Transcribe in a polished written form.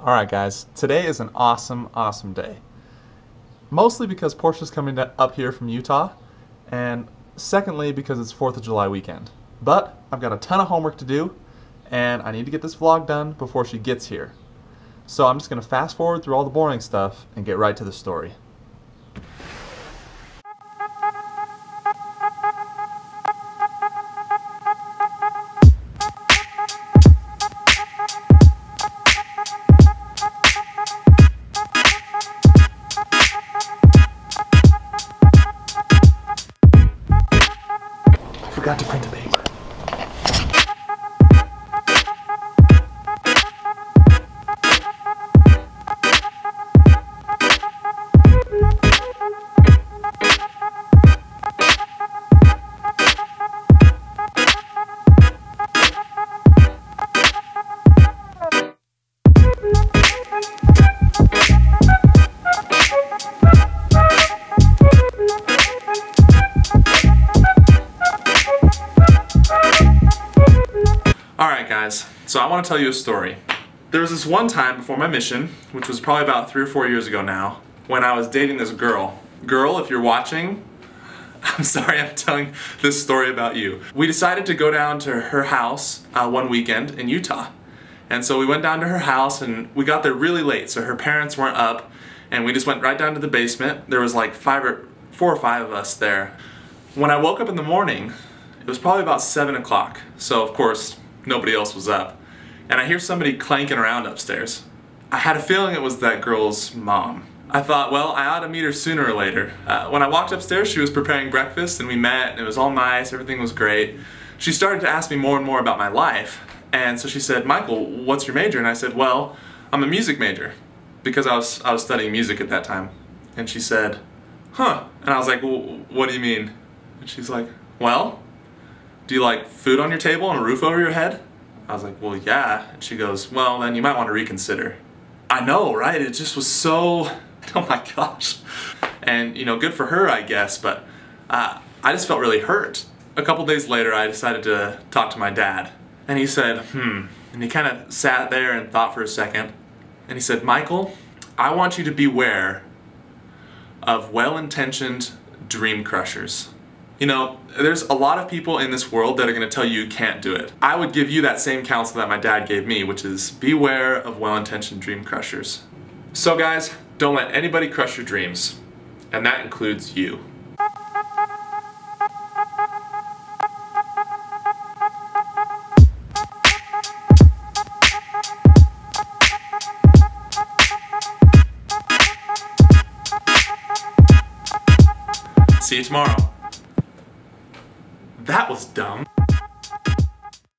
Alright guys, today is an awesome day. Mostly because Portia's coming up here from Utah, and secondly because it's 4th of July weekend. But I've got a ton of homework to do, and I need to get this vlog done before she gets here. So I'm just going to fast forward through all the boring stuff and get right to the story. Forgot to print the paper. Alright guys, so I want to tell you a story. There was this one time before my mission, which was probably about 3 or 4 years ago now, when I was dating this girl. Girl, if you're watching, I'm sorry I'm telling this story about you. We decided to go down to her house one weekend in Utah. And so we went down to her house and we got there really late, so her parents weren't up, and we just went right down to the basement. There was like 4 or 5 of us there. When I woke up in the morning, it was probably about 7 o'clock, so of course nobody else was up. And I hear somebody clanking around upstairs. I had a feeling it was that girl's mom. I thought, well, I ought to meet her sooner or later. When I walked upstairs, she was preparing breakfast and we met and it was all nice, everything was great. She started to ask me more and more about my life. And so she said, Michael, what's your major? And I said, well, I'm a music major, because I was studying music at that time. And she said, huh. And I was like, well, what do you mean? And she's like, well, do you like food on your table and a roof over your head? I was like, well, yeah. And she goes, well, then you might want to reconsider. I know, right? It just was so, oh my gosh. And, you know, good for her, I guess, but I just felt really hurt. A couple days later, I decided to talk to my dad. And he said, And he kind of sat there and thought for a second. And he said, Michael, I want you to beware of well-intentioned dream crushers. You know, there's a lot of people in this world that are going to tell you can't do it. I would give you that same counsel that my dad gave me, which is beware of well-intentioned dream crushers. So guys, don't let anybody crush your dreams. And that includes you. See you tomorrow. That was dumb.